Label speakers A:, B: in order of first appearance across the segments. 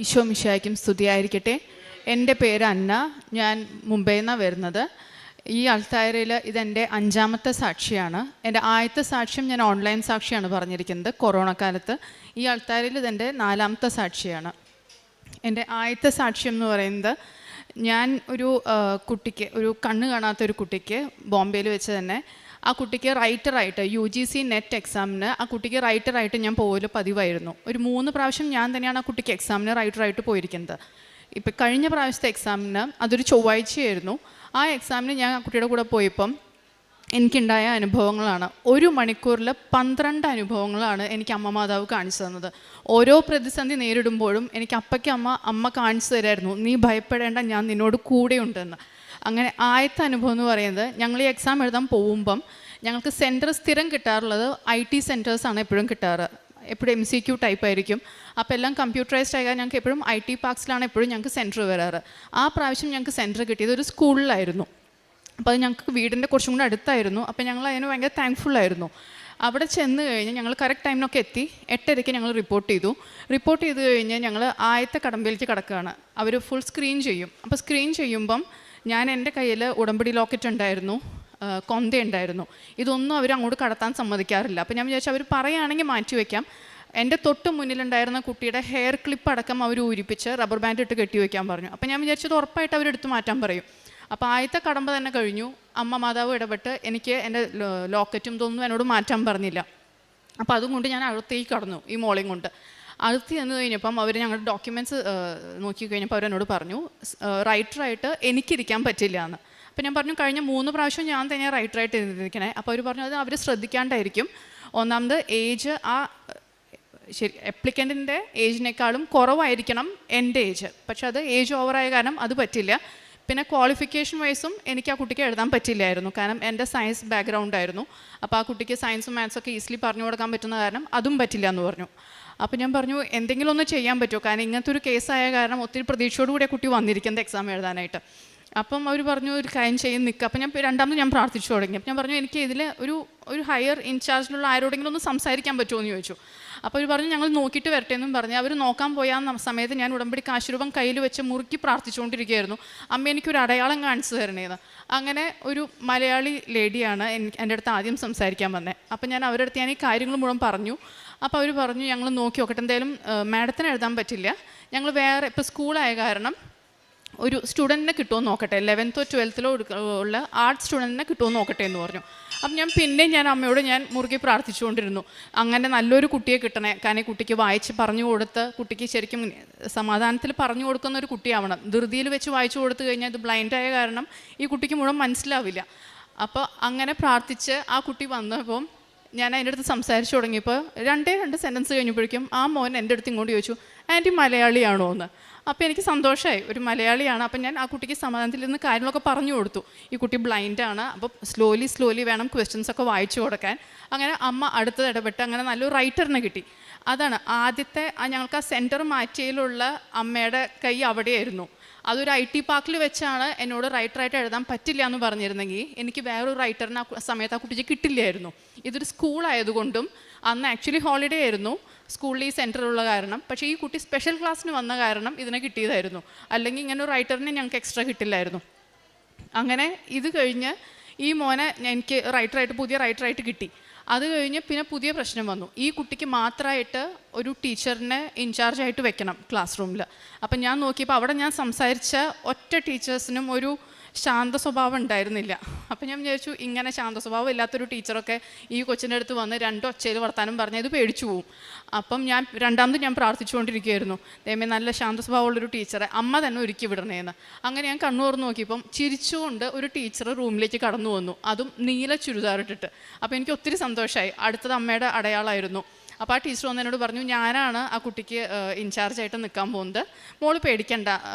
A: ഈശോ മിശിഹായ്ക്കും സ്തുതിയായിരിക്കട്ടെ. എൻ്റെ പേര് അന്ന. ഞാൻ മുംബൈയിൽ നിന്നാണ് വരുന്നത്. ഈ അൾത്താരയിൽ ഇതെൻ്റെ 5ാമത്തെ സാക്ഷിയാണ്. എൻ്റെ ആദ്യത്തെ സാക്ഷ്യം ഞാൻ ഓൺലൈൻ സാക്ഷിയാണ് പറഞ്ഞിരിക്കുന്നത് കൊറോണ കാലത്ത്. ഈ അൾത്താരയിൽ ഇതെൻ്റെ 4ാമത്തെ സാക്ഷിയാണ്. എൻ്റെ ആദ്യത്തെ സാക്ഷ്യം എന്ന് പറയുന്നത്, ഞാൻ ഒരു കണ്ണ് കാണാത്തൊരു കുട്ടിക്ക് ബോംബെയിൽ വെച്ച് തന്നെ ആ കുട്ടിക്ക് റൈറ്ററായിട്ട് UGC നെറ്റ് എക്സാമിന് ആ കുട്ടിക്ക് റൈറ്ററായിട്ട് ഞാൻ പോകൽ പതിവായിരുന്നു. ഒരു 3 പ്രാവശ്യം ഞാൻ തന്നെയാണ് ആ കുട്ടിക്ക് എക്സാമിന് റൈറ്ററായിട്ട് പോയിരിക്കുന്നത്. ഇപ്പം കഴിഞ്ഞ പ്രാവശ്യത്തെ എക്സാമിന് അതൊരു ചൊവ്വാഴ്ചയായിരുന്നു. ആ എക്സാമിന് ഞാൻ ആ കുട്ടിയുടെ കൂടെ പോയപ്പം എനിക്കുണ്ടായ അനുഭവങ്ങളാണ്. 1 മണിക്കൂറിൽ 12 അനുഭവങ്ങളാണ് എനിക്ക് അമ്മ മാതാവ് കാണിച്ചു തന്നത്. ഓരോ പ്രതിസന്ധി നേരിടുമ്പോഴും എനിക്ക് അമ്മ കാണിച്ചു തരായിരുന്നു, നീ ഭയപ്പെടേണ്ട, ഞാൻ നിന്നോട് കൂടെയുണ്ടെന്ന്. അങ്ങനെ ആദ്യത്തെ അനുഭവം എന്ന് പറയുന്നത്, ഞങ്ങൾ ഈ എക്സാം എഴുതാൻ പോകുമ്പം ഞങ്ങൾക്ക് സെൻറ്റർ സ്ഥിരം കിട്ടാറുള്ളത് IT സെൻറ്റേഴ്സാണ് എപ്പോഴും കിട്ടാറ്. എപ്പോഴും MCQ ടൈപ്പ് ആയിരിക്കും. അപ്പോൾ എല്ലാം കമ്പ്യൂട്ടറൈസ്ഡ് ആയാൽ ഞങ്ങൾക്ക് എപ്പോഴും IT പാർക്സിലാണ് എപ്പോഴും ഞങ്ങൾക്ക് സെൻറ്റർ വരാറ്. ആ പ്രാവശ്യം ഞങ്ങൾക്ക് സെൻറ്റർ കിട്ടിയത് ഒരു സ്കൂളിലായിരുന്നു. അപ്പോൾ അത് ഞങ്ങൾക്ക് വീടിൻ്റെ കുറച്ചും കൂടെ അടുത്തായിരുന്നു. അപ്പോൾ ഞങ്ങൾ അതിന് ഭയങ്കര താങ്ക്ഫുള്ളായിരുന്നു. അവിടെ ചെന്ന് കഴിഞ്ഞ് ഞങ്ങൾ കറക്റ്റ് ടൈമിനൊക്കെ എത്തി. 8:30 ഞങ്ങൾ റിപ്പോർട്ട് ചെയ്ത് കഴിഞ്ഞ് ഞങ്ങൾ ആദ്യത്തെ കടമ്പയിലേക്ക് കിടക്കുകയാണ്. അവർ ഫുൾ സ്ക്രീൻ ചെയ്യും. അപ്പോൾ സ്ക്രീൻ ചെയ്യുമ്പം എൻ്റെ കയ്യിൽ ഉടമ്പടി ലോക്കറ്റ് ഉണ്ടായിരുന്നു, കൊന്ത ഉണ്ടായിരുന്നു. ഇതൊന്നും അവർ അങ്ങോട്ട് കടത്താൻ സമ്മതിക്കാറില്ല. അപ്പോൾ ഞാൻ വിചാരിച്ചു അവർ പറയുകയാണെങ്കിൽ മാറ്റി വയ്ക്കാം. എൻ്റെ തൊട്ട് മുന്നിലുണ്ടായിരുന്ന കുട്ടിയുടെ ഹെയർ ക്ലിപ്പ് അടക്കം അവർ ഊരിപ്പിച്ച് റബ്ബർ ബാൻഡ് ഇട്ട് കെട്ടി വയ്ക്കാൻ പറഞ്ഞു. അപ്പോൾ ഞാൻ വിചാരിച്ചത് ഉറപ്പായിട്ട് അവരെടുത്ത് മാറ്റാൻ പറയും. അപ്പോൾ ആദ്യത്തെ കടമ്പ തന്നെ കഴിഞ്ഞു. അമ്മ മാതാവ് ഇടപെട്ട് എനിക്ക് എൻ്റെ ലോക്കറ്റും ഇതൊന്നും എന്നോട് മാറ്റാൻ പറഞ്ഞില്ല. അപ്പോൾ അതും കൊണ്ട് ഞാൻ അകത്തേക്ക് കടന്നു, ഈ മോളെയും കൊണ്ട്. അടുത്ത് ചെന്ന് കഴിഞ്ഞപ്പം അവർ ഞങ്ങളുടെ ഡോക്യുമെൻറ്റ്സ് നോക്കി കഴിഞ്ഞപ്പോൾ അവരെന്നോട് പറഞ്ഞു, റൈറ്ററായിട്ട് എനിക്കിരിക്കാൻ പറ്റില്ല എന്ന്. അപ്പോൾ ഞാൻ പറഞ്ഞു, കഴിഞ്ഞ 3 പ്രാവശ്യം ഞാൻ തന്നെ റൈറ്ററായിട്ട് ഇരുന്നിരിക്കണേ. അപ്പോൾ അവർ പറഞ്ഞു, അത് അവർ ശ്രദ്ധിക്കാണ്ടായിരിക്കും. ഒന്നാമത് ഏജ് അപ്ലിക്കൻറ്റിൻ്റെ ഏജിനേക്കാളും കുറവായിരിക്കണം എൻ്റെ ഏജ്. പക്ഷെ അത് ഏജ് ഓവറായ കാരണം അത് പറ്റില്ല. പിന്നെ ക്വാളിഫിക്കേഷൻ വൈസും എനിക്ക് ആ കുട്ടിക്ക് എഴുതാൻ പറ്റില്ലായിരുന്നു, കാരണം എൻ്റെ സയൻസ് ബാക്ക്ഗ്രൗണ്ട് ആയിരുന്നു. അപ്പോൾ ആ കുട്ടിക്ക് സയൻസും മാത്സൊക്കെ ഈസിലി പറഞ്ഞു കൊടുക്കാൻ പറ്റുന്ന കാരണം അതും പറ്റില്ല എന്ന് പറഞ്ഞു. അപ്പോൾ ഞാൻ പറഞ്ഞു, എന്തെങ്കിലും ഒന്ന് ചെയ്യാൻ പറ്റുമോ, കാരണം ഇങ്ങനത്തെ ഒരു കേസായ കാരണം ഒത്തിരി പ്രതീക്ഷയോടുകൂടി ആ കുട്ടി വന്നിരിക്കുന്നത് എക്സാം എഴുതാനായിട്ട്. അപ്പം അവർ പറഞ്ഞു, ഒരു കാര്യം ചെയ്യും നിൽക്കുക. അപ്പം രണ്ടാമത് ഞാൻ പ്രാർത്ഥിച്ചു തുടങ്ങി. അപ്പം ഞാൻ പറഞ്ഞു, എനിക്ക് ഇതിൽ ഒരു ഹയർ ഇൻചാർജിലുള്ള ആരോടെങ്കിലും ഒന്ന് സംസാരിക്കാൻ പറ്റുമോ എന്ന് ചോദിച്ചു. അപ്പോൾ അവർ പറഞ്ഞു, ഞങ്ങൾ നോക്കിയിട്ട് വരട്ടെ എന്നും പറഞ്ഞ് അവർ നോക്കാൻ പോയ സമയത്ത് ഞാൻ ഉടമ്പടി കാശുരൂപം കയ്യിൽ വെച്ച് മുറുക്കി പ്രാർത്ഥിച്ചുകൊണ്ടിരിക്കുകയായിരുന്നു, അമ്മ എനിക്കൊരു അടയാളം കാണിച്ചു തരണേന്ന്. അങ്ങനെ ഒരു മലയാളി ലേഡിയാണ് എൻ്റെ അടുത്ത് ആദ്യം സംസാരിക്കാൻ വന്നത്. അപ്പം ഞാൻ അവരുടെ അടുത്ത് ഞാൻ ഈ കാര്യങ്ങൾ മുഴുവൻ പറഞ്ഞു. അപ്പോൾ അവർ പറഞ്ഞു, ഞങ്ങൾ നോക്കി നോക്കട്ടെ, എന്തായാലും മാഡത്തിന് എഴുതാൻ പറ്റില്ല, ഞങ്ങൾ വേറെ ഇപ്പോൾ സ്കൂളായ കാരണം ഒരു സ്റ്റുഡൻറ്റിനെ കിട്ടുമോ നോക്കട്ടെ, 11th or 12th ഉള്ള ആർട്സ് സ്റ്റുഡൻറ്റിനെ കിട്ടുമോ നോക്കട്ടെ എന്ന് പറഞ്ഞു. അപ്പം ഞാൻ അമ്മയോട് മുറുകെ പ്രാർത്ഥിച്ചുകൊണ്ടിരുന്നു, അങ്ങനെ നല്ലൊരു കുട്ടിയെ കിട്ടണേ, കാരണം കുട്ടിക്ക് വായിച്ച് പറഞ്ഞു കൊടുത്ത് കുട്ടിക്ക് ശരിക്കും സമാധാനത്തിൽ പറഞ്ഞു കൊടുക്കുന്ന ഒരു കുട്ടിയാവണം. ധൃതിയിൽ വെച്ച് വായിച്ചു കൊടുത്തു കഴിഞ്ഞാൽ ഇത് ബ്ലൈൻഡായ കാരണം ഈ കുട്ടിക്ക് മുഴുവൻ മനസ്സിലാവില്ല. അപ്പോൾ അങ്ങനെ പ്രാർത്ഥിച്ച് ആ കുട്ടി വന്നപ്പം ഞാൻ അതിൻ്റെ അടുത്ത് സംസാരിച്ചു തുടങ്ങിയപ്പോൾ 2 സെൻറ്റൻസ് കഴിഞ്ഞപ്പോഴേക്കും ആ മോൻ എൻ്റെ അടുത്ത് ഇങ്ങോട്ട് ചോദിച്ചു, ആൻറ്റി മലയാളിയാണോ എന്ന്. അപ്പോൾ എനിക്ക് സന്തോഷമായി, ഒരു മലയാളിയാണ്. അപ്പം ഞാൻ ആ കുട്ടിക്ക് സമാധാനത്തിൽ നിന്ന് കാര്യങ്ങളൊക്കെ പറഞ്ഞു കൊടുത്തു. ഈ കുട്ടി ബ്ലൈൻഡാണ്, അപ്പോൾ സ്ലോലി വേണം ക്വസ്റ്റ്യൻസൊക്കെ വായിച്ചു കൊടുക്കാൻ. അങ്ങനെ അമ്മ അടുത്തത് ഇടപെട്ട് അങ്ങനെ നല്ലൊരു റൈറ്ററിനെ കിട്ടി. അതാണ് ആദ്യത്തെ ഞങ്ങൾക്ക് ആ സെൻറ്റർ മാറ്റിയതിലുള്ള അമ്മയുടെ കൈ അവിടെയായിരുന്നു. അതൊരു IT പാർക്കിൽ വെച്ചാണ് എന്നോട് റൈറ്ററായിട്ട് എഴുതാൻ പറ്റില്ല എന്ന് പറഞ്ഞിരുന്നെങ്കിൽ എനിക്ക് വേറൊരു റൈറ്ററിന് ആ സമയത്ത് ആ കുട്ടിക്ക് കിട്ടില്ലായിരുന്നു. ഇതൊരു സ്കൂളായതുകൊണ്ടും അന്ന് ആക്ച്വലി ഹോളിഡേ ആയിരുന്നു സ്കൂളിൽ ഈ സെൻറ്ററുള്ള കാരണം. പക്ഷേ ഈ കുട്ടി സ്പെഷ്യൽ ക്ലാസ്സിന് വന്ന കാരണം ഇതിനെ കിട്ടിയതായിരുന്നു, അല്ലെങ്കിൽ ഇങ്ങനെ ഒരു റൈറ്ററിനെ ഞങ്ങൾക്ക് എക്സ്ട്രാ കിട്ടില്ലായിരുന്നു. അങ്ങനെ ഇത് കഴിഞ്ഞ് ഈ മോനെ എനിക്ക് പുതിയ റൈറ്ററായിട്ട് കിട്ടി. അത് കഴിഞ്ഞ് പിന്നെ പുതിയ പ്രശ്നം വന്നു, ഈ കുട്ടിക്ക് മാത്രമായിട്ട് ഒരു ടീച്ചറിനെ ഇൻചാർജായിട്ട് വെക്കണം ക്ലാസ് റൂമിൽ. അപ്പം ഞാൻ നോക്കിയപ്പോൾ അവിടെ ഞാൻ സംസാരിച്ച ഒറ്റ ടീച്ചേഴ്സിനും ഒരു ശാന്ത സ്വഭാവം ഉണ്ടായിരുന്നില്ല. അപ്പം ഞാൻ വിചാരിച്ചു, ഇങ്ങനെ ശാന്ത സ്വഭാവം ഇല്ലാത്തൊരു ടീച്ചറൊക്കെ ഈ കൊച്ചിൻ്റെ അടുത്ത് വന്ന് 2 ഒച്ചയിൽ വർത്താനം പറഞ്ഞാൽ ഇത് പേടിച്ചു പോവും. അപ്പം രണ്ടാമത് ഞാൻ പ്രാർത്ഥിച്ചുകൊണ്ടിരിക്കുകയായിരുന്നു, ദൈവമേ നല്ല ശാന്ത സ്വഭാവമുള്ളൊരു ടീച്ചറെ അമ്മ തന്നെ ഒരുക്കി വിടണേന്ന്. അങ്ങനെ ഞാൻ കണ്ണു തുറന്ന് നോക്കിയപ്പം ചിരിച്ചുകൊണ്ട് ഒരു ടീച്ചർ റൂമിലേക്ക് കടന്നു വന്നു, അതും നീല ചുരിദാറിട്ടിട്ട്. അപ്പോൾ എനിക്ക് ഒത്തിരി സന്തോഷമായി. അടുത്തത് അമ്മയുടെ അടയാളമായിരുന്നു. അപ്പോൾ ആ ടീച്ചർ വന്ന് എന്നോട് പറഞ്ഞു, ഞാനാണ് ആ കുട്ടിക്ക് ഇൻചാർജായിട്ട് നിൽക്കാൻ പോകുന്നത്, മോള് പേടിക്കണ്ട,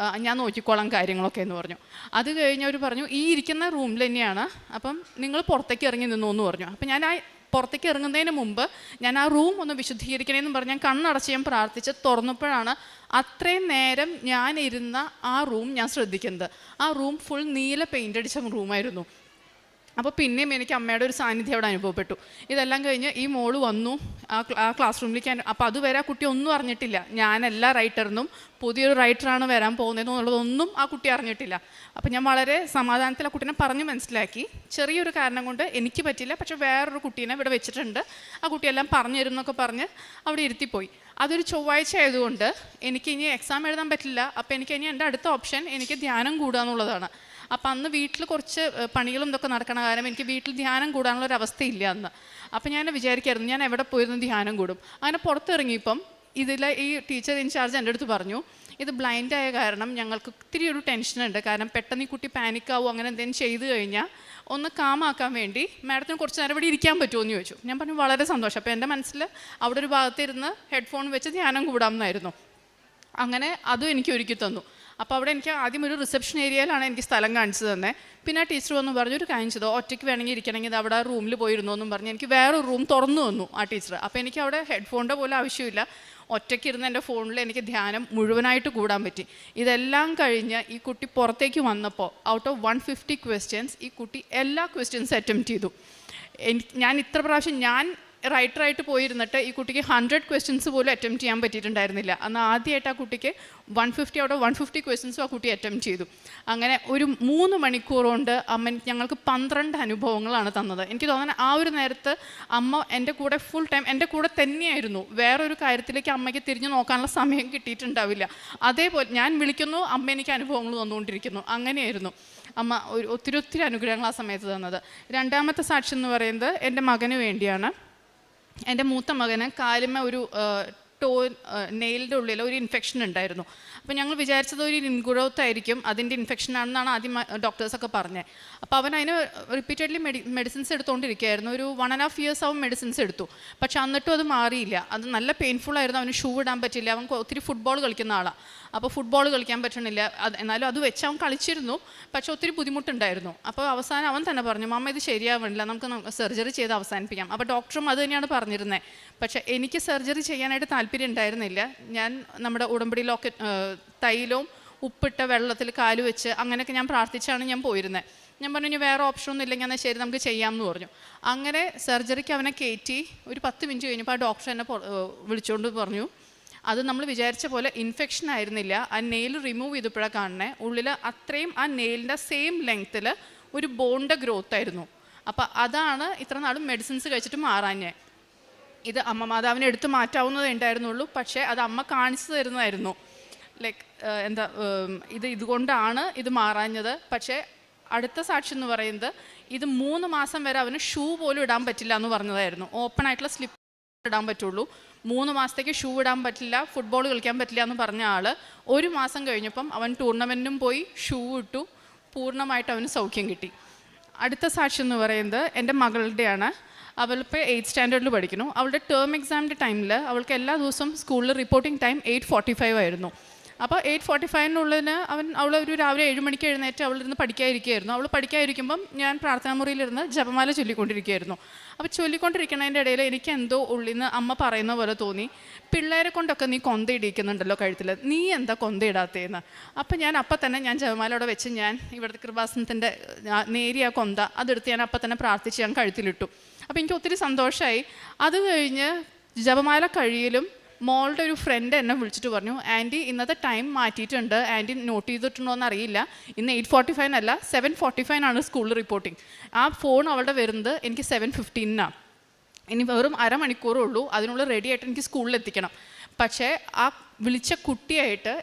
A: ഞാൻ നോക്കിക്കോളാം കാര്യങ്ങളൊക്കെ എന്ന് പറഞ്ഞു. അത് കഴിഞ്ഞ് അവർ പറഞ്ഞു, ഈ ഇരിക്കുന്ന റൂമിൽ തന്നെയാണ്, അപ്പം നിങ്ങൾ പുറത്തേക്ക് ഇറങ്ങി നിന്നു എന്ന് പറഞ്ഞു. അപ്പം ഞാൻ ആ പുറത്തേക്ക് ഇറങ്ങുന്നതിന് മുമ്പ് ഞാൻ ആ റൂം ഒന്ന് വിശുദ്ധീകരിക്കണമെന്ന് പറഞ്ഞ് ഞാൻ കണ്ണടച്ച് ഞാൻ പ്രാർത്ഥിച്ച് തുറന്നപ്പോഴാണ് അത്രയും നേരം ഞാൻ ഇരുന്ന ആ റൂം ഞാൻ ശ്രദ്ധിക്കുന്നത്. ആ റൂം ഫുൾ നീല പെയിൻ്റ് അടിച്ച റൂമായിരുന്നു. അപ്പോൾ പിന്നെയും എനിക്ക് അമ്മയുടെ ഒരു സാന്നിധ്യം അവിടെ അനുഭവപ്പെട്ടു. ഇതെല്ലാം കഴിഞ്ഞ് ഈ മോള് വന്നു ആ ക്ലാസ് റൂമിലേക്ക്. അപ്പോൾ അതുവരെ ആ കുട്ടി ഒന്നും അറിഞ്ഞിട്ടില്ല, ഞാനല്ല റൈറ്ററിനും പുതിയൊരു റൈറ്ററാണ് വരാൻ പോകുന്നതെന്നുള്ളതൊന്നും ആ കുട്ടി അറിഞ്ഞിട്ടില്ല. അപ്പോൾ ഞാൻ വളരെ സമാധാനത്തിൽ ആ കുട്ടീനെ പറഞ്ഞ് മനസ്സിലാക്കി. ചെറിയൊരു കാരണം കൊണ്ട് എനിക്ക് പറ്റില്ല, പക്ഷേ വേറൊരു കുട്ടീനെ ഇവിടെ വെച്ചിട്ടുണ്ട്, ആ കുട്ടിയെല്ലാം പറഞ്ഞു തരുമെന്നൊക്കെ പറഞ്ഞ് അവിടെ ഇരുത്തിപ്പോയി. അതൊരു ചൊവ്വാഴ്ച ആയതുകൊണ്ട് എനിക്ക് ഇനി എക്സാം എഴുതാൻ പറ്റില്ല. അപ്പോൾ എനിക്ക് ഇനി എൻ്റെ അടുത്ത ഓപ്ഷൻ എനിക്ക് ധ്യാനം കൂടുക എന്നുള്ളതാണ്. അപ്പം അന്ന് വീട്ടിൽ കുറച്ച് പണികളും ഇതൊക്കെ നടക്കണ കാരണം എനിക്ക് വീട്ടിൽ ധ്യാനം കൂടാനുള്ളൊരവസ്ഥയില്ല അന്ന്. അപ്പം ഞാൻ വിചാരിക്കായിരുന്നു ഞാൻ എവിടെ പോയിരുന്നു ധ്യാനം കൂടും. അങ്ങനെ പുറത്തിറങ്ങിയപ്പം ഈ ടീച്ചർ ഇൻചാർജ് എൻ്റെ അടുത്ത് പറഞ്ഞു, ഇത് ബ്ലൈൻഡായ കാരണം ഞങ്ങൾക്ക് ഒത്തിരി ഒരു ടെൻഷനുണ്ട്, കാരണം പെട്ടെന്ന് ഈ കുട്ടി പാനിക്കാവോ അങ്ങനെ എന്തെങ്കിലും ചെയ്തു കഴിഞ്ഞാൽ ഒന്ന് കാമാക്കാൻ വേണ്ടി മാഡത്തിന് കുറച്ച് നേരം ഇവിടെ ഇരിക്കാൻ പറ്റുമോ എന്ന് ചോദിച്ചു. ഞാൻ പറഞ്ഞു വളരെ സന്തോഷം. അപ്പോൾ എൻ്റെ മനസ്സിൽ അവിടെ ഒരു ഭാഗത്തിരുന്ന് ഹെഡ്ഫോൺ വെച്ച് ധ്യാനം കൂടാമെന്നായിരുന്നു. അങ്ങനെ അതും എനിക്ക് ഒരുക്കി തന്നു. അപ്പോൾ അവിടെ എനിക്ക് ആദ്യം ഒരു റിസപ്ഷൻ ഏരിയയിലാണ് എനിക്ക് സ്ഥലം കാണിച്ചു തന്നെ. പിന്നെ ആ ടീച്ചർ വന്നു പറഞ്ഞു, ഒരു കാര്യം ചെയ്തോ, ഒറ്റയ്ക്ക് വേണമെങ്കിൽ ഇരിക്കണമെങ്കിൽ അവിടെ ആ റൂമിൽ പോയിരുന്നു എന്നും പറഞ്ഞ് എനിക്ക് വേറൊരു റൂം തുറന്നു തന്നു ആ ടീച്ചർ. അപ്പോൾ എനിക്ക് അവിടെ ഹെഡ്ഫോണിൻ്റെ പോലും ആവശ്യമില്ല, ഒറ്റയ്ക്ക് ഇരുന്ന് എൻ്റെ ഫോണിൽ എനിക്ക് ധ്യാനം മുഴുവനായിട്ട് കൂടാൻ പറ്റി. ഇതെല്ലാം കഴിഞ്ഞ് ഈ കുട്ടി പുറത്തേക്ക് വന്നപ്പോൾ ഔട്ട് ഓഫ് 150 ക്വസ്റ്റ്യൻസ് ഈ കുട്ടി എല്ലാ ക്വസ്റ്റ്യൻസ് അറ്റംപ്റ്റ് ചെയ്തു. ഞാൻ ഇത്ര പ്രാവശ്യം ഞാൻ റൈറ്ററായിട്ട് പോയിരുന്നിട്ട് ഈ കുട്ടിക്ക് 100 ക്വസ്റ്റ്യൻസ് പോലും അറ്റംപ്റ്റ് ചെയ്യാൻ പറ്റിയിട്ടുണ്ടായിരുന്നില്ല. അന്ന് ആദ്യമായിട്ട് ആ കുട്ടിക്ക് 150 ഔട്ട് ഓഫ് 150 ക്വസ്റ്റ്യൻസും ആ കുട്ടി അറ്റംപ്റ്റ് ചെയ്തു. അങ്ങനെ ഒരു 3 മണിക്കൂർ കൊണ്ട് അമ്മ ഞങ്ങൾക്ക് 12 അനുഭവങ്ങളാണ് തന്നത്. എനിക്ക് തോന്നുന്നത് ആ ഒരു നേരത്ത് അമ്മ എൻ്റെ കൂടെ ഫുൾ ടൈം എൻ്റെ കൂടെ തന്നെയായിരുന്നു. വേറൊരു കാര്യത്തിലേക്ക് അമ്മയ്ക്ക് തിരിഞ്ഞു നോക്കാനുള്ള സമയം കിട്ടിയിട്ടുണ്ടാവില്ല. അതേപോലെ ഞാൻ വിളിക്കുന്നു, അമ്മ എനിക്ക് അനുഭവങ്ങൾ തന്നുകൊണ്ടിരിക്കുന്നു. അങ്ങനെയായിരുന്നു അമ്മ ഒത്തിരി അനുഗ്രഹങ്ങൾ ആ സമയത്ത് തന്നത്. രണ്ടാമത്തെ സാക്ഷി എന്ന് പറയുന്നത് എൻ്റെ മകന് വേണ്ടിയാണ്. എൻ്റെ മൂത്ത മകന് കാലുമ്മ ഒരു നെയിലിൻ്റെ ഉള്ളിൽ ഒരു ഇൻഫെക്ഷൻ ഉണ്ടായിരുന്നു. അപ്പോൾ ഞങ്ങൾ വിചാരിച്ചത് ഒരു ഇൻഗ്രോത്ത് ആയിരിക്കും, അതിൻ്റെ ഇൻഫെക്ഷൻ ആണെന്നാണ് ആദ്യം ഡോക്ടേഴ്സൊക്കെ പറഞ്ഞത്. അപ്പോൾ അവൻ അതിന് റിപ്പീറ്റഡ്ലി മെഡിസിൻസ് എടുത്തുകൊണ്ടിരിക്കുകയായിരുന്നു. ഒരു 1.5 years അവൻ മെഡിസിൻസ് എടുത്തു. പക്ഷെ എന്നിട്ടും അത് മാറിയില്ല. അത് നല്ല പെയിൻഫുള്ളായിരുന്നു. അവന് ഷൂ ഇടാൻ പറ്റില്ല. അവൻ ഒത്തിരി ഫുട്ബോൾ കളിക്കുന്ന ആളാണ്. അപ്പോൾ ഫുട്ബോൾ കളിക്കാൻ പറ്റണില്ല. എന്നാലും അത് വെച്ച് അവൻ കളിച്ചിരുന്നു, പക്ഷെ ഒത്തിരി ബുദ്ധിമുട്ടുണ്ടായിരുന്നു. അപ്പോൾ അവസാനം അവൻ തന്നെ പറഞ്ഞു, മമ്മ ഇത് ശരിയാവണില്ല, നമുക്ക് സർജറി ചെയ്ത് അവസാനിപ്പിക്കാം. അപ്പോൾ ഡോക്ടറും അത് തന്നെയാണ് പറഞ്ഞിരുന്നത്. പക്ഷേ എനിക്ക് സർജറി ചെയ്യാനായിട്ട് താല്പര്യം ഉണ്ടായിരുന്നില്ല. ഞാൻ നമ്മുടെ ഉടമ്പടിയിലൊക്കെ തൈലവും ഉപ്പിട്ട വെള്ളത്തിൽ കാല് വെച്ച് അങ്ങനെയൊക്കെ ഞാൻ പ്രാർത്ഥിച്ചാണ് ഞാൻ പോയിരുന്നത്. ഞാൻ പറഞ്ഞു ഇനി വേറെ ഓപ്ഷനൊന്നും ഇല്ലെങ്കിൽ എന്നാൽ ശരി നമുക്ക് ചെയ്യാമെന്ന് പറഞ്ഞു. അങ്ങനെ സർജറിക്ക് അവനെ കയറ്റി ഒരു 10 മിനിറ്റ് കഴിഞ്ഞപ്പോൾ ആ ഡോക്ടർ എന്നെ വിളിച്ചുകൊണ്ട് പറഞ്ഞു, അത് നമ്മൾ വിചാരിച്ച പോലെ ഇൻഫെക്ഷൻ ആയിരുന്നില്ല, ആ നെയിൽ റിമൂവ് ചെയ്തപ്പോഴാണ് കാണണേ, ഉള്ളിൽ അത്രയും ആ നെയിലിൻ്റെ സെയിം ലെങ്ത്തിൽ ഒരു ബോണിൻ്റെ ഗ്രോത്ത് ആയിരുന്നു. അപ്പോൾ അതാണ് ഇത്ര നാളും മെഡിസിൻസ് കഴിച്ചിട്ട് മാറാഞ്ഞേ. ഇത് അമ്മ മാതാവിനെ എടുത്ത് മാറ്റാവുന്നതേ ഉണ്ടായിരുന്നുള്ളൂ, പക്ഷേ അത് അമ്മ കാണിച്ചു തരുന്നതായിരുന്നു. ലൈക്ക് ഇതുകൊണ്ടാണ് ഇത് മാറാഞ്ഞത്. പക്ഷേ അടുത്ത സാക്ഷി എന്ന് പറയുന്നത് ഇത് 3 മാസം വരെ അവന് ഷൂ പോലും ഇടാൻ പറ്റില്ല എന്ന് പറഞ്ഞതായിരുന്നു. ഓപ്പൺ ആയിട്ടുള്ള സ്ലിപ്പ് ഇടാൻ പറ്റുള്ളൂ, 3 മാസത്തേക്ക് ഷൂ ഇടാൻ പറ്റില്ല, ഫുട്ബോൾ കളിക്കാൻ പറ്റില്ല എന്ന് പറഞ്ഞ ആൾ 1 മാസം കഴിഞ്ഞപ്പം അവൻ ടൂർണമെൻറ്റിനും പോയി ഷൂ ഇട്ടു, പൂർണ്ണമായിട്ട് അവന് സൗഖ്യം കിട്ടി. അടുത്ത സാക്ഷി എന്ന് പറയുന്നത് എൻ്റെ മകളുടെയാണ്. അവളിപ്പോൾ 8th സ്റ്റാൻഡേർഡിൽ പഠിക്കുന്നു. അവളുടെ ടേം എക്സാമിൻ്റെ ടൈമിൽ അവൾക്ക് എല്ലാ ദിവസവും സ്കൂളിൽ റിപ്പോർട്ടിംഗ് ടൈം 8:45 ആയിരുന്നു. അപ്പോൾ 8:45 അവൾ ഒരു രാവിലെ 7 മണിക്ക് എഴുന്നേറ്റ് അവളിരുന്ന് പഠിക്കാതിരിക്കുകയായിരുന്നു. അവൾ പഠിക്കാതിരിക്കുമ്പം ഞാൻ പ്രാർത്ഥനാ മുറിയിലിരുന്ന് ജപമാല ചൊല്ലിക്കൊണ്ടിരിക്കുകയായിരുന്നു. അപ്പോൾ ചൊല്ലിക്കൊണ്ടിരിക്കുന്നതിൻ്റെ ഇടയിൽ എനിക്ക് എന്തോ ഉള്ളിൽ നിന്ന് അമ്മ പറയുന്ന പോലെ തോന്നി, പിള്ളേരെ കൊണ്ടൊക്കെ നീ കൊന്ത ഇടിക്കുന്നുണ്ടല്ലോ കഴുത്തിൽ, നീ എന്താ കൊന്ത ഇടാത്തേന്ന്. അപ്പം തന്നെ ഞാൻ ജപമാല അവിടെ വെച്ച് ഞാൻ ഇവിടുത്തെ കൃപാസനത്തിൻ്റെ നേരിയ കൊന്ത അതെടുത്ത് ഞാൻ അപ്പം തന്നെ പ്രാർത്ഥിച്ച് ഞാൻ കഴുത്തിലിട്ടു. അപ്പോൾ എനിക്ക് ഒത്തിരി സന്തോഷമായി. അത് കഴിഞ്ഞ് ജപമാല കഴിയലും മോളുടെ ഒരു ഫ്രണ്ട് എന്നെ വിളിച്ചിട്ട് പറഞ്ഞു, ആൻറ്റി ഇന്നത്തെ ടൈം മാറ്റിയിട്ടുണ്ട്, ആൻറ്റി നോട്ട് ചെയ്തിട്ടുണ്ടോ എന്ന് അറിയില്ല, ഇന്ന് 8:45 അല്ല 7:45 സ്കൂളിൽ റിപ്പോർട്ടിങ്. ആ ഫോൺ അവളുടെ വരുന്നത് എനിക്ക് 7:15 ഇനി വെറും അരമണിക്കൂറേ ഉള്ളൂ, അതിനുള്ള റെഡി ആയിട്ട് എനിക്ക് സ്കൂളിൽ എത്തിക്കണം. പക്ഷേ ആ വിളിച്ച കുട്ടിയായിട്ട്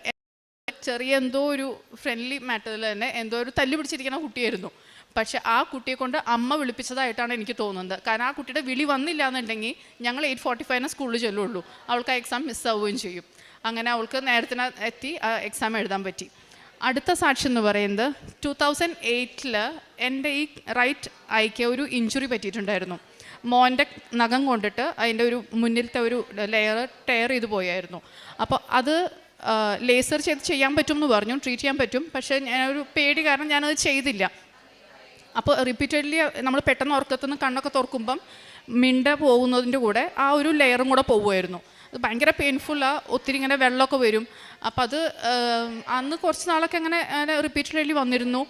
A: ചെറിയ എന്തോ ഒരു ഫ്രണ്ട്ലി മാറ്ററിൽ തന്നെ എന്തോ ഒരു തല്ലു പിടിച്ചിരിക്കുന്ന കുട്ടിയായിരുന്നു. പക്ഷെ ആ കുട്ടിയെ കൊണ്ട് അമ്മ വിളിപ്പിച്ചതായിട്ടാണ് എനിക്ക് തോന്നുന്നത്. കാരണം ആ കുട്ടിയുടെ വിളി വന്നില്ല എന്നുണ്ടെങ്കിൽ ഞങ്ങൾ 8:45 സ്കൂളിൽ ചെല്ലുള്ളൂ, അവൾക്ക് ആ എക്സാം മിസ്സാവുകയും ചെയ്യും. അങ്ങനെ അവൾക്ക് നേരത്തിന് എത്തി ആ എക്സാം എഴുതാൻ പറ്റി. അടുത്ത സാക്ഷി എന്ന് പറയുന്നത് 2008 എൻ്റെ ഈ റൈറ്റ് ഐക്ക് ഒരു ഇഞ്ചുറി പറ്റിയിട്ടുണ്ടായിരുന്നു. മോൻ്റെ നഖം കൊണ്ടിട്ട് അതിൻ്റെ ഒരു മുന്നിലത്തെ ഒരു ലെയർ ടയർ ചെയ്ത് പോയായിരുന്നു. അപ്പോൾ അത് ലേസർ ചെയ്യാൻ പറ്റും എന്ന് പറഞ്ഞു, ട്രീറ്റ് ചെയ്യാൻ പറ്റും. പക്ഷേ ഞാനൊരു പേടി കാരണം ഞാനത് ചെയ്തില്ല. അപ്പോൾ റിപ്പീറ്റഡ്ലി നമ്മൾ പെട്ടെന്ന് ഉറക്കത്തുനിന്ന് കണ്ണൊക്കെ തുറക്കുമ്പം മിണ്ട പോകുന്നതിൻ്റെ കൂടെ ആ ഒരു ലെയറും കൂടെ പോവുമായിരുന്നു. അത് ഭയങ്കര പെയിൻഫുള്ളാണ്, ഒത്തിരി ഇങ്ങനെ വെള്ളമൊക്കെ വരും. അപ്പം അത് അന്ന് കുറച്ച് നാളൊക്കെ അങ്ങനെ റിപ്പീറ്റഡ്ലി വന്നിരുന്നു.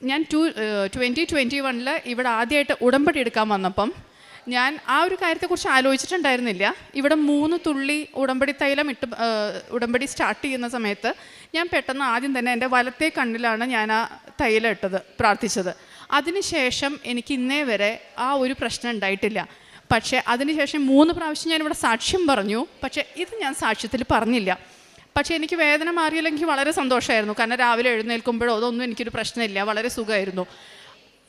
A: ഞാൻ 2021 ഇവിടെ ആദ്യമായിട്ട് ഉടമ്പടി എടുക്കാൻ വന്നപ്പം ഞാൻ ആ ഒരു കാര്യത്തെക്കുറിച്ച് ആലോചിച്ചിട്ടുണ്ടായിരുന്നില്ല. ഇവിടെ 3 തുള്ളി ഉടമ്പടി തൈലം ഇട്ട് ഉടമ്പടി സ്റ്റാർട്ട് ചെയ്യുന്ന സമയത്ത് ഞാൻ പെട്ടെന്ന് ആദ്യം തന്നെ എൻ്റെ വലത്തെ കണ്ണിലാണ് ഞാൻ ആ തൈലം ഇട്ടത്, പ്രാർത്ഥിച്ചത്. അതിനുശേഷം എനിക്ക് ഇന്നേ വരെ ആ ഒരു പ്രശ്നം ഉണ്ടായിട്ടില്ല. പക്ഷേ അതിനുശേഷം 3 പ്രാവശ്യം ഞാനിവിടെ സാക്ഷ്യം പറഞ്ഞു. പക്ഷേ ഇത് ഞാൻ സാക്ഷ്യത്തിൽ പറഞ്ഞില്ല. പക്ഷേ എനിക്ക് വേദന മാറിയില്ലെങ്കിൽ വളരെ സന്തോഷമായിരുന്നു. കാരണം രാവിലെ എഴുന്നേൽക്കുമ്പോഴോ അതൊന്നും എനിക്കൊരു പ്രശ്നമില്ല, വളരെ സുഖമായിരുന്നു.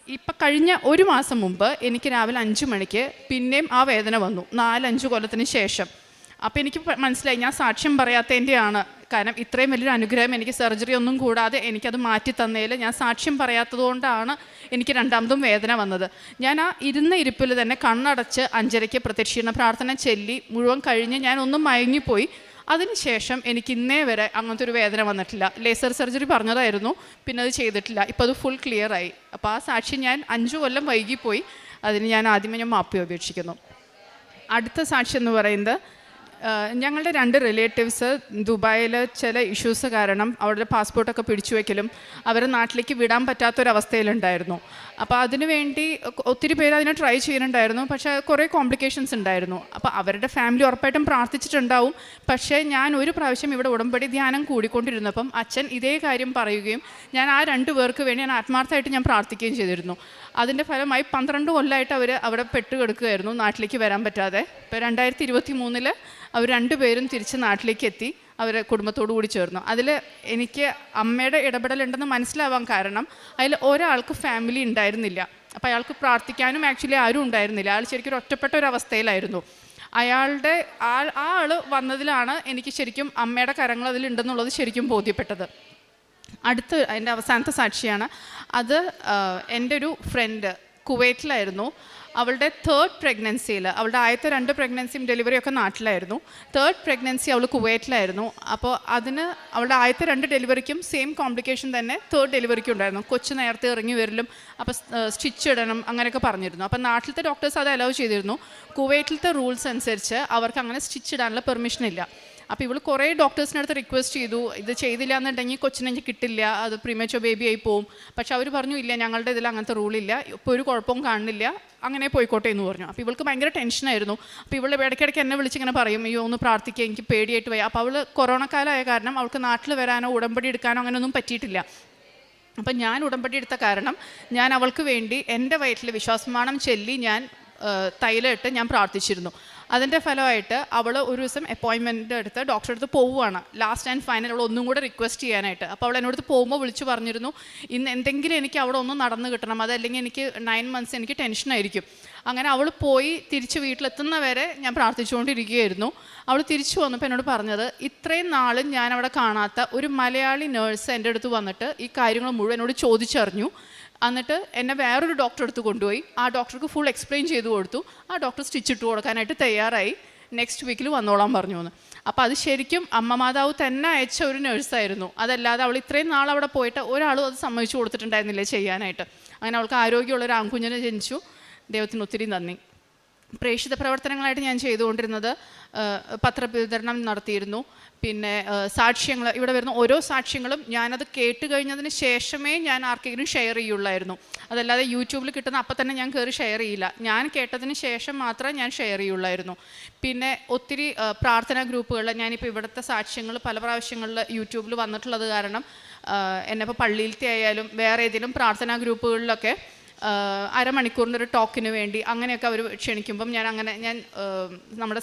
A: ഇപ്പം കഴിഞ്ഞ 1 മാസം മുമ്പ് എനിക്ക് രാവിലെ 5 മണിക്ക് പിന്നെയും ആ വേദന വന്നു, 4-5 കൊല്ലത്തിന് ശേഷം. അപ്പോൾ എനിക്ക് മനസ്സിലായി ഞാൻ സാക്ഷ്യം പറയാത്തതിൻ്റെയാണ്. കാരണം ഇത്രയും വലിയൊരു അനുഗ്രഹം എനിക്ക് സർജറി ഒന്നും കൂടാതെ എനിക്കത് മാറ്റി തന്നതിൽ ഞാൻ സാക്ഷ്യം പറയാത്തതുകൊണ്ടാണ് എനിക്ക് രണ്ടാമതും വേദന വന്നത്. ഞാൻ ആ ഇരുന്ന ഇരിപ്പിൽ തന്നെ കണ്ണടച്ച് 5:30 പ്രത്യക്ഷീകരണ പ്രാർത്ഥന ചൊല്ലി മുഴുവൻ കഴിഞ്ഞ് ഞാൻ ഒന്നും മയങ്ങിപ്പോയി. അതിനുശേഷം എനിക്ക് ഇന്നേ വരെ അങ്ങനത്തെ ഒരു വേദന വന്നിട്ടില്ല. ലേസർ സർജറി പറഞ്ഞതായിരുന്നു, പിന്നെ അത് ചെയ്തിട്ടില്ല. ഇപ്പോൾ അത് ഫുൾ ക്ലിയറായി. അപ്പോൾ ആ സാക്ഷി ഞാൻ 5 കൊല്ലം വൈകിപ്പോയി. അതിന് ഞാൻ ആദ്യമേ മാപ്പി അപേക്ഷിക്കുന്നു. അടുത്ത സാക്ഷി എന്ന് പറയുന്നത് ഞങ്ങളുടെ 2 റിലേറ്റീവ്സ് ദുബായിൽ ചില ഇഷ്യൂസ് കാരണം അവരുടെ പാസ്പോർട്ടൊക്കെ പിടിച്ചു വയ്ക്കലും അവരെ നാട്ടിലേക്ക് വിടാൻ പറ്റാത്തൊരവസ്ഥയിലുണ്ടായിരുന്നു. അപ്പോൾ അതിനുവേണ്ടി ഒത്തിരി പേര് അതിനെ ട്രൈ ചെയ്യുന്നുണ്ടായിരുന്നു. പക്ഷേ കുറേ കോംപ്ലിക്കേഷൻസ് ഉണ്ടായിരുന്നു. അപ്പോൾ അവരുടെ ഫാമിലി ഉറപ്പായിട്ടും പ്രാർത്ഥിച്ചിട്ടുണ്ടാവും. പക്ഷേ ഞാൻ ഒരു പ്രാവശ്യം ഇവിടെ ഉടമ്പടി ധ്യാനം കൂടിക്കൊണ്ടിരുന്നപ്പം അച്ഛൻ ഇതേ കാര്യം പറയുകയും ഞാൻ ആ 2 പേർക്ക് വേണ്ടി ഞാൻ ആത്മാർത്ഥമായിട്ട് ഞാൻ പ്രാർത്ഥിക്കുകയും ചെയ്തിരുന്നു. അതിൻ്റെ ഫലമായി 12 കൊല്ലമായിട്ട് അവർ അവിടെ പെട്ടുകിടക്കുകയായിരുന്നു, നാട്ടിലേക്ക് വരാൻ പറ്റാതെ. ഇപ്പോൾ 2023 അവർ 2 പേരും തിരിച്ച് നാട്ടിലേക്ക് എത്തി, അവരെ കുടുംബത്തോടു കൂടി ചേർന്നു. അതിൽ എനിക്ക് അമ്മയുടെ ഇടപെടലുണ്ടെന്ന് മനസ്സിലാവാൻ കാരണം അതിൽ ഒരാൾക്ക് ഫാമിലി ഉണ്ടായിരുന്നില്ല. അപ്പോൾ അയാൾക്ക് പ്രാർത്ഥിക്കാനും ആക്ച്വലി ആരും ഉണ്ടായിരുന്നില്ല. അയാൾ ശരിക്കും ഒറ്റപ്പെട്ട ഒരു അവസ്ഥയിലായിരുന്നു. അയാളുടെ ആൾ വന്നതിലാണ് എനിക്ക് ശരിക്കും അമ്മയുടെ കരങ്ങൾ അതിലുണ്ടെന്നുള്ളത് ശരിക്കും ബോധ്യപ്പെട്ടത്. അടുത്ത എൻ്റെ അവസാനത്തെ സാക്ഷിയാണ്. അത് എൻ്റെ ഒരു ഫ്രണ്ട് കുവൈറ്റിലായിരുന്നു. അവളുടെ 3rd പ്രഗ്നൻസിയിൽ, അവളുടെ ആദ്യത്തെ 2 പ്രഗ്നൻസിയും ഡെലിവറിയൊക്കെ നാട്ടിലായിരുന്നു. 3rd പ്രഗ്നൻസി അവൾ കുവൈറ്റിലായിരുന്നു. അപ്പോൾ അതിന് അവളുടെ ആദ്യത്തെ 2 ഡെലിവറിക്കും സെയിം കോംപ്ലിക്കേഷൻ തന്നെ 3rd ഡെലിവറിക്കും ഉണ്ടായിരുന്നു. കൊച്ചു നേരത്തെ ഇറങ്ങി വരലും അപ്പോൾ സ്റ്റിച്ച് ഇടണം അങ്ങനെയൊക്കെ പറഞ്ഞിരുന്നു. അപ്പോൾ നാട്ടിലത്തെ ഡോക്ടേഴ്സ് അത് അലൗ ചെയ്തിരുന്നു. കുവൈറ്റിലത്തെ റൂൾസ് അനുസരിച്ച് അവർക്ക് അങ്ങനെ സ്റ്റിച്ച് ഇടാനുള്ള പെർമിഷൻ ഇല്ല. അപ്പോൾ ഇവൾ കുറേ ഡോക്ടേഴ്സിനടുത്ത് റിക്വസ്റ്റ് ചെയ്തു, ഇത് ചെയ്തില്ല എന്നുണ്ടെങ്കിൽ കൊച്ചിനെ കിട്ടില്ല, അത് പ്രീമേച്ചർ ബേബി ആയി പോവും. പക്ഷെ അവർ പറഞ്ഞു ഇല്ല, ഞങ്ങളുടെ ഇതിൽ അങ്ങനത്തെ റൂളില്ല, ഇപ്പോൾ ഒരു കുഴപ്പവും കാണുന്നില്ല, അങ്ങനെ പോയിക്കോട്ടെ എന്ന് പറഞ്ഞു. അപ്പോൾ ഇവൾക്ക് ഭയങ്കര ടെൻഷനായിരുന്നു. അപ്പോൾ ഇവൾ ഇടയ്ക്കിടയ്ക്ക് എന്നെ വിളിച്ചിങ്ങനെ പറയും, അയ്യോ ഒന്ന് പ്രാർത്ഥിക്കുക, എനിക്ക് പേടിയായിട്ട് പോയി. അപ്പോൾ അവൾ കൊറോണ കാലമായ കാരണം അവൾക്ക് നാട്ടിൽ വരാനോ ഉടമ്പടി എടുക്കാനോ അങ്ങനെയൊന്നും പറ്റിയിട്ടില്ല. അപ്പം ഞാൻ ഉടമ്പടി എടുത്ത കാരണം ഞാൻ അവൾക്ക് വേണ്ടി എൻ്റെ വയറ്റിൽ വിശ്വാസമാണം ചൊല്ലി ഞാൻ തൈലമിട്ട് ഞാൻ പ്രാർത്ഥിച്ചിരുന്നു. അതിൻ്റെ ഫലമായിട്ട് അവൾ ഒരു ദിവസം അപ്പോയിൻമെൻറ്റ് എടുത്ത് ഡോക്ടറെ അടുത്ത് പോവുകയാണ്. ലാസ്റ്റ് ആൻഡ് ഫൈനൽ അവൾ ഒന്നും കൂടെ റിക്വസ്റ്റ് ചെയ്യാനായിട്ട്. അപ്പോൾ അവൾ എന്നോട് പോകുമ്പോൾ വിളിച്ച് പറഞ്ഞിരുന്നു, ഇന്ന് എന്തെങ്കിലും എനിക്ക് അവിടെ ഒന്ന് നടന്ന് കിട്ടണം, അതല്ലെങ്കിൽ എനിക്ക് 9 months എനിക്ക് ടെൻഷനായിരിക്കും. അങ്ങനെ അവൾ പോയി തിരിച്ച് വീട്ടിലെത്തുന്നവരെ ഞാൻ പ്രാർത്ഥിച്ചുകൊണ്ടിരിക്കുകയായിരുന്നു. അവൾ തിരിച്ചു വന്നപ്പോൾ എന്നോട് പറഞ്ഞത്, ഇത്രയും നാളും ഞാൻ അവിടെ കാണാത്ത ഒരു മലയാളി നേഴ്സ് എൻ്റെ അടുത്ത് വന്നിട്ട് ഈ കാര്യങ്ങൾ മുഴുവൻ എന്നോട് ചോദിച്ചറിഞ്ഞു. എന്നിട്ട് എന്നെ വേറൊരു ഡോക്ടറെ അടുത്ത് കൊണ്ടുപോയി. ആ ഡോക്ടർക്ക് ഫുൾ എക്സ്പ്ലെയിൻ ചെയ്ത് കൊടുത്തു. ആ ഡോക്ടർ സ്റ്റിച്ച് ഇട്ട് കൊടുക്കാനായിട്ട് തയ്യാറായി. നെക്സ്റ്റ് വീക്കിൽ വന്നോളാൻ പറഞ്ഞു എന്ന്. അപ്പോൾ അത് ശരിക്കും അമ്മ മാതാവ് തന്നെ അയച്ച ഒരു നേഴ്സായിരുന്നു. അതല്ലാതെ അവൾ ഇത്രയും നാൾ അവിടെ പോയിട്ട് ഒരാളും അത് സമ്മതിച്ചു കൊടുത്തിട്ടുണ്ടായിരുന്നില്ല ചെയ്യാനായിട്ട്. അങ്ങനെ അവൾക്ക് ആരോഗ്യമുള്ളൊരു ആൺകുഞ്ഞിനെ ജനിച്ചു. ദൈവത്തിന് ഒത്തിരി നന്ദി. പ്രേക്ഷിത പ്രവർത്തനങ്ങളായിട്ട് ഞാൻ ചെയ്തുകൊണ്ടിരുന്നത് പത്രവിതരണം നടത്തിയിരുന്നു. പിന്നെ സാക്ഷ്യങ്ങൾ, ഇവിടെ വരുന്ന ഓരോ സാക്ഷ്യങ്ങളും ഞാനത് കേട്ട് കഴിഞ്ഞതിന് ശേഷമേ ഞാൻ ആർക്കെങ്കിലും ഷെയർ ചെയ്യുള്ളായിരുന്നു. അതല്ലാതെ യൂട്യൂബിൽ കിട്ടുന്ന അപ്പം തന്നെ ഞാൻ കയറി ഷെയർ ചെയ്യില്ല. ഞാൻ കേട്ടതിന് ശേഷം മാത്രമേ ഞാൻ ഷെയർ ചെയ്യുള്ളായിരുന്നു. പിന്നെ ഒത്തിരി പ്രാർത്ഥനാ ഗ്രൂപ്പുകളിൽ ഞാനിപ്പോൾ ഇവിടുത്തെ സാക്ഷ്യങ്ങൾ പല പ്രാവശ്യങ്ങളിൽ യൂട്യൂബിൽ വന്നിട്ടുള്ളത് കാരണം എന്നെ ഇപ്പോൾ പള്ളിയിലത്തെ ആയാലും വേറെ ഏതെങ്കിലും പ്രാർത്ഥനാ ഗ്രൂപ്പുകളിലൊക്കെ അരമണിക്കൂറിൻ്റെ ഒരു ടോക്കിന് വേണ്ടി അങ്ങനെയൊക്കെ അവർ ക്ഷണിക്കുമ്പം ഞാൻ നമ്മുടെ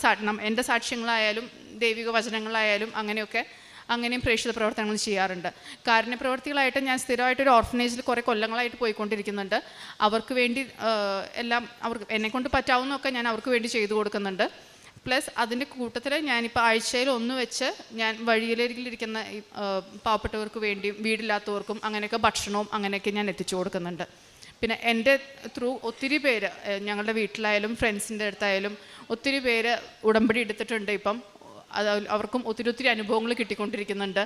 A: എൻ്റെ സാക്ഷ്യങ്ങളായാലും ദൈവിക വചനങ്ങളായാലും അങ്ങനെയും പ്രേക്ഷിത പ്രവർത്തനങ്ങൾ ചെയ്യാറുണ്ട്. കാരുണ്യപ്രവർത്തികളായിട്ട് ഞാൻ സ്ഥിരമായിട്ടൊരു ഓർഫനേജിൽ കുറേ കൊല്ലങ്ങളായിട്ട് പോയിക്കൊണ്ടിരിക്കുന്നുണ്ട്. അവർക്ക് വേണ്ടി എല്ലാം അവർക്ക് എന്നെക്കൊണ്ട് പറ്റാവുന്നതൊക്കെ ഞാൻ അവർക്ക് വേണ്ടി ചെയ്തു കൊടുക്കുന്നുണ്ട്. പ്ലസ് അതിൻ്റെ കൂട്ടത്തിൽ ഞാനിപ്പോൾ ആഴ്ചയിൽ 1 വെച്ച് ഞാൻ വഴിയിലിരിക്കുന്ന പാവപ്പെട്ടവർക്ക് വേണ്ടിയും വീടില്ലാത്തവർക്കും അങ്ങനെയൊക്കെ ഭക്ഷണവും അങ്ങനെയൊക്കെ ഞാൻ എത്തിച്ചു കൊടുക്കുന്നുണ്ട്. പിന്നെ എൻ്റെ ത്രൂ ഒത്തിരി പേര് ഞങ്ങളുടെ വീട്ടിലായാലും ഫ്രണ്ട്സിൻ്റെ അടുത്തായാലും ഒത്തിരി പേര് ഉടമ്പടി എടുത്തിട്ടുണ്ട്. ഇപ്പം അത് അവർക്കും ഒത്തിരി അനുഭവങ്ങൾ കിട്ടിക്കൊണ്ടിരിക്കുന്നുണ്ട്.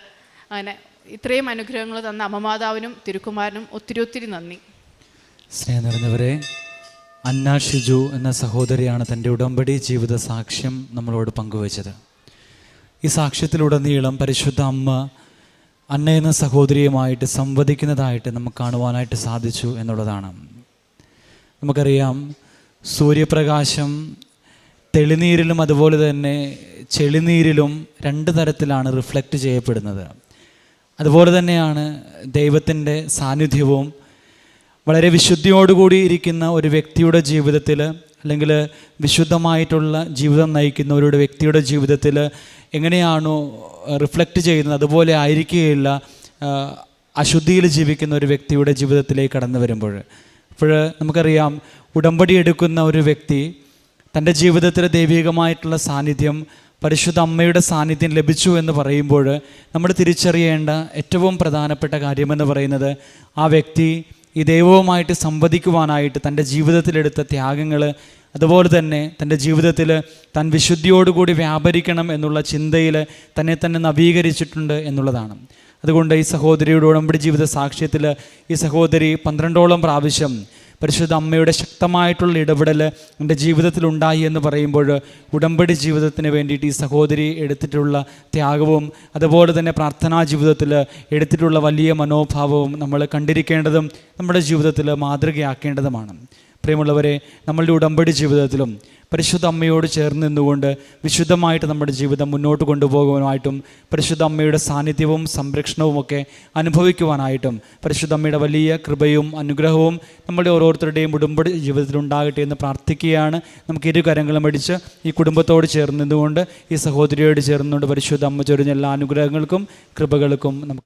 A: അങ്ങനെ ഇത്രയും അനുഗ്രഹങ്ങൾ തന്ന അമ്മമാതാവിനും തിരുക്കുമാരനും ഒത്തിരി നന്ദി.
B: സ്നേഹം നിറഞ്ഞവരെ, അന്ന ഷിജു എന്ന സഹോദരിയാണ് തൻ്റെ ഉടമ്പടി ജീവിത സാക്ഷ്യം നമ്മളോട് പങ്കുവച്ചത്. ഈ സാക്ഷ്യത്തിലുടനീളം പരിശുദ്ധ അമ്മ അന്ന എന്ന സഹോദരിയുമായിട്ട് സംവദിക്കുന്നതായിട്ട് നമുക്ക് കാണുവാനായിട്ട് സാധിച്ചു എന്നുള്ളതാണ്. നമുക്കറിയാം, സൂര്യപ്രകാശം തെളിനീരിലും അതുപോലെ തന്നെ ചെളിനീരിലും രണ്ട് തരത്തിലാണ് റിഫ്ലക്റ്റ് ചെയ്യപ്പെടുന്നത്. അതുപോലെ തന്നെയാണ് ദൈവത്തിൻ്റെ സാന്നിധ്യവും. വളരെ വിശുദ്ധിയോടുകൂടി ഇരിക്കുന്ന ഒരു വ്യക്തിയുടെ ജീവിതത്തിൽ, അല്ലെങ്കിൽ വിശുദ്ധമായിട്ടുള്ള ജീവിതം നയിക്കുന്ന ഒരു വ്യക്തിയുടെ ജീവിതത്തിൽ എങ്ങനെയാണോ റിഫ്ലക്റ്റ് ചെയ്യുന്നത് അതുപോലെ ആയിരിക്കുകയില്ല അശുദ്ധിയിൽ ജീവിക്കുന്ന ഒരു വ്യക്തിയുടെ ജീവിതത്തിലേക്ക് കടന്നു വരുമ്പോൾ. അപ്പോൾ നമുക്കറിയാം, ഉടമ്പടി എടുക്കുന്ന ഒരു വ്യക്തി തൻ്റെ ജീവിതത്തിൽ ദൈവികമായിട്ടുള്ള സാന്നിധ്യം, പരിശുദ്ധ അമ്മയുടെ സാന്നിധ്യം ലഭിച്ചു എന്ന് പറയുമ്പോൾ നമ്മൾ തിരിച്ചറിയേണ്ട ഏറ്റവും പ്രധാനപ്പെട്ട കാര്യമെന്ന് പറയുന്നത്, ആ വ്യക്തി ഈ ദൈവവുമായിട്ട് സംവദിക്കുവാനായിട്ട് തൻ്റെ ജീവിതത്തിലെടുത്ത ത്യാഗങ്ങൾ, അതുപോലെ തന്നെ തൻ്റെ ജീവിതത്തിൽ താൻ വിശുദ്ധിയോടുകൂടി വ്യാപരിക്കണം എന്നുള്ള ചിന്തയിൽ തന്നെ നവീകരിച്ചിട്ടുണ്ട് എന്നുള്ളതാണ്. അതുകൊണ്ട് ഈ സഹോദരിയുടെ ഉടമ്പടി ജീവിത സാക്ഷ്യത്തിൽ ഈ സഹോദരി 12ഓളം പ്രാവശ്യം പരിശുദ്ധ അമ്മയുടെ ശക്തമായിട്ടുള്ള ഇടപെടൽ എൻ്റെ ജീവിതത്തിലുണ്ടായി എന്ന് പറയുമ്പോൾ, ഉടമ്പടി ജീവിതത്തിന് വേണ്ടിയിട്ട് ഈ സഹോദരി എടുത്തിട്ടുള്ള ത്യാഗവും അതുപോലെ തന്നെ പ്രാർത്ഥനാ ജീവിതത്തിൽ എടുത്തിട്ടുള്ള വലിയ മനോഭാവവും നമ്മൾ കണ്ടിരിക്കേണ്ടതും നമ്മുടെ ജീവിതത്തിൽ മാതൃകയാക്കേണ്ടതുമാണ്. പ്രിയമുള്ളവരെ, നമ്മളുടെ ഉടമ്പടി ജീവിതത്തിലും പരിശുദ്ധ അമ്മയോട് ചേർന്ന് നിന്നുകൊണ്ട് വിശുദ്ധമായിട്ട് നമ്മുടെ ജീവിതം മുന്നോട്ട് കൊണ്ടുപോകുവാനായിട്ടും പരിശുദ്ധ അമ്മയുടെ സാന്നിധ്യവും സംരക്ഷണവും ഒക്കെ അനുഭവിക്കുവാനായിട്ടും പരിശുദ്ധ അമ്മയുടെ വലിയ കൃപയും അനുഗ്രഹവും നമ്മുടെ ഓരോരുത്തരുടെയും ഉടമ്പടി ജീവിതത്തിൽ ഉണ്ടാകട്ടെ എന്ന് പ്രാർത്ഥിക്കുകയാണ്. നമുക്ക് ഇരു കരങ്ങളും അടിച്ച് ഈ കുടുംബത്തോട് ചേർന്ന് നിന്നുകൊണ്ട് ഈ സഹോദരിയോട് ചേർന്നുകൊണ്ട് പരിശുദ്ധ അമ്മ ചൊരിഞ്ഞ എല്ലാ അനുഗ്രഹങ്ങൾക്കും കൃപകൾക്കും നമുക്ക്